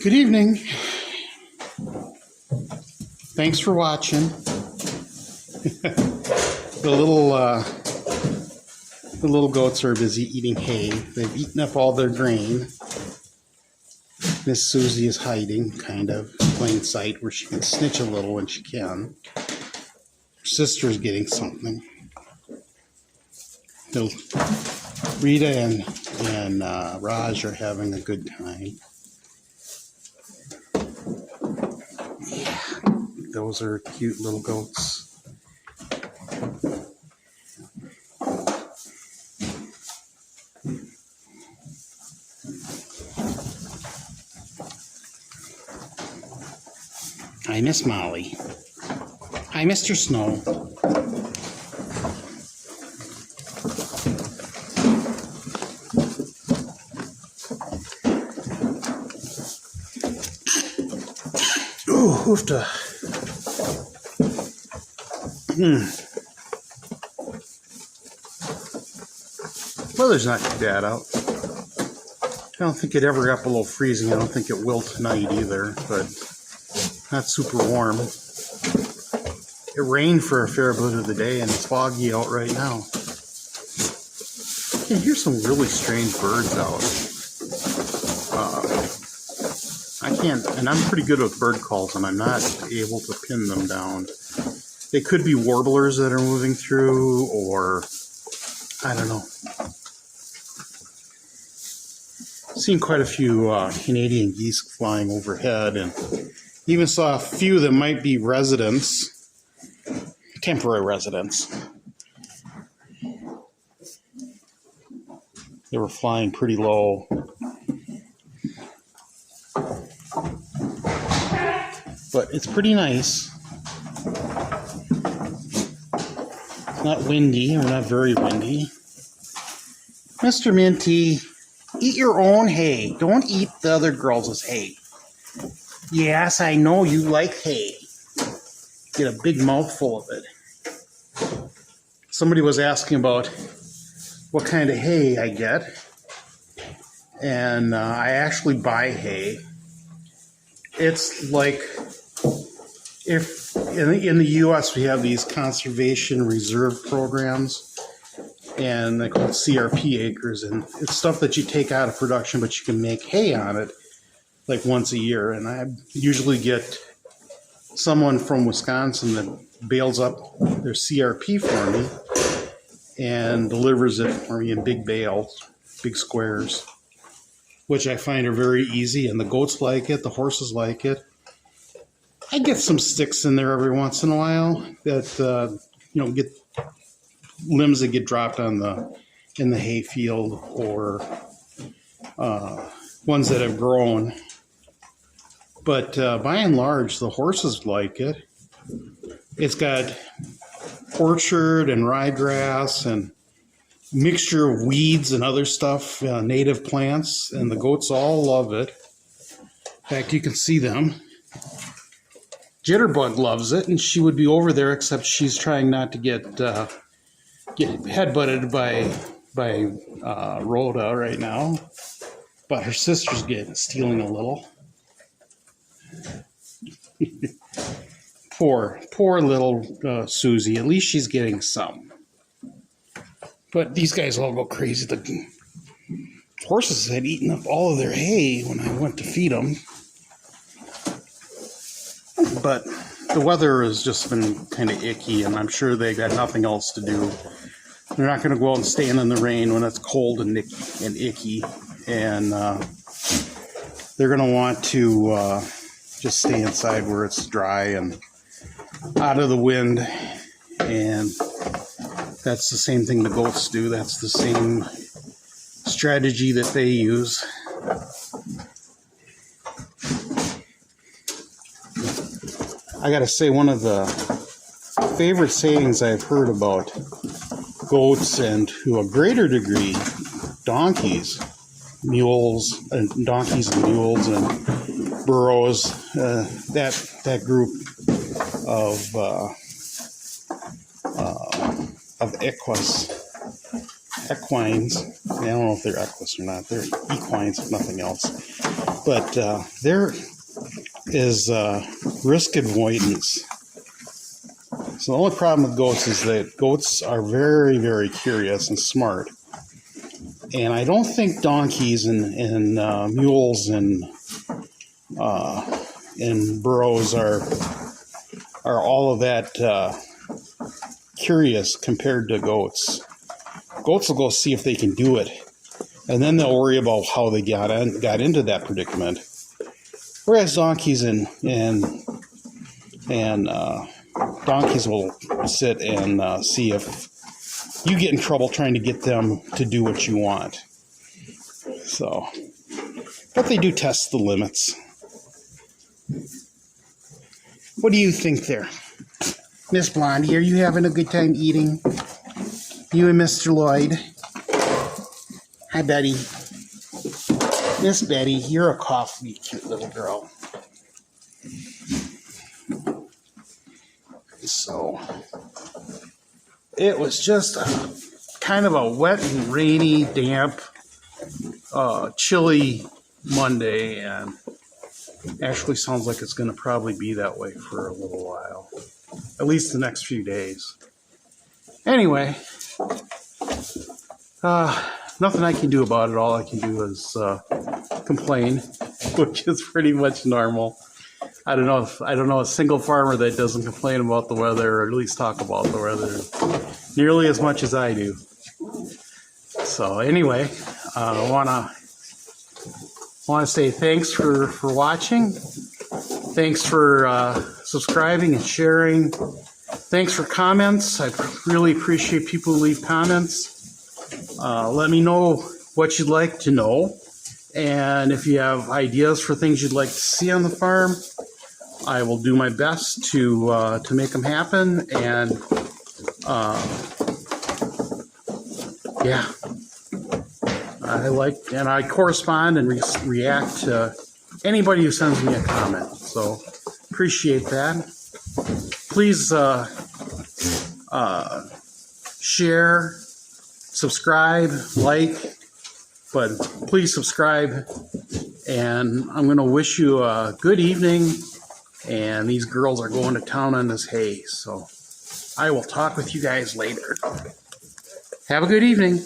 Good evening. Thanks for watching. The little goats are busy eating hay. They've eaten up all their grain. Miss Susie is hiding, kind of, plain sight, where she can snitch a little when she can. Her sister's getting something. Rita and Raj are having a good time. Yeah, those are cute little goats. Hi, Miss Molly. Hi, Mr. Snow. Ooh, hoofda. Weather's not too bad out. I don't think it ever got below freezing. I don't think it will tonight either, but not super warm. It rained for a fair bit of the day and it's foggy out right now. You can hear some really strange birds out. I can't, and I'm pretty good with bird calls and I'm not able to pin them down. They could be warblers that are moving through, or I don't know. Seen quite a few Canadian geese flying overhead, and even saw a few that might be residents, temporary residents. They were flying pretty low. But it's pretty nice. It's not windy, or not very windy. Mr. Minty, eat your own hay. Don't eat the other girls' hay. Yes, I know you like hay. Get a big mouthful of it. Somebody was asking about what kind of hay I get. And I actually buy hay. It's like, if in the U.S. we have these conservation reserve programs, and they call it CRP acres, and it's stuff that you take out of production, but you can make hay on it like once a year. And I usually get someone from Wisconsin that bales up their CRP for me and delivers it for me in big bales, big squares, which I find are very easy, and the goats like it, the horses like it. I get some sticks in there every once in a while that get limbs that get dropped in the hay field, or ones that have grown. But by and large, the horses like it. It's got orchard and ryegrass and mixture of weeds and other stuff, native plants, and the goats all love it. In fact, you can see them. Jitterbug loves it, and she would be over there, except she's trying not to get headbutted by Rhoda right now. But her sister's stealing a little. Poor little Susie. At least she's getting some. But these guys all go crazy. The horses had eaten up all of their hay when I went to feed them. But the weather has just been kind of icky, and I'm sure they got nothing else to do. They're not going to go out and stand in the rain when it's cold and icky. And they're going to want to just stay inside where it's dry and out of the wind. And that's the same thing the goats do. That's the same strategy that they use. I gotta say, one of the favorite sayings I've heard about goats, and to a greater degree, donkeys, mules, and donkeys and mules and burros, that group of equines I don't know if they're Equus or not. They're equines, if nothing else. But there is risk avoidance. So the only problem with goats is that goats are very, very curious and smart. And I don't think donkeys and mules and burros are all of that curious compared to goats. Goats will go see if they can do it, and then they'll worry about how they got into that predicament. Whereas donkeys and donkeys will sit and see if you get in trouble trying to get them to do what you want. So, but they do test the limits. What do you think there? Miss Blondie, are you having a good time eating? You and Mr. Lloyd? Hi, Betty. Miss Betty, you're a coffee cute little girl. So, it was just kind of a wet and rainy, damp, chilly Monday, and actually sounds like it's going to probably be that way for a little while. At least the next few days. Anyway, nothing I can do about it. All I can do is complain, which is pretty much normal. I don't know a single farmer that doesn't complain about the weather, or at least talk about the weather nearly as much as I do. So anyway, I want to say thanks for watching. Thanks for subscribing and sharing. Thanks for comments. I really appreciate people who leave comments. Let me know what you'd like to know. And if you have ideas for things you'd like to see on the farm, I will do my best to make them happen. And yeah, I correspond and react to anybody who sends me a comment. So appreciate that. Please share, subscribe, like, but please subscribe. And I'm going to wish you a good evening. And these girls are going to town on this hay. So I will talk with you guys later. Have a good evening.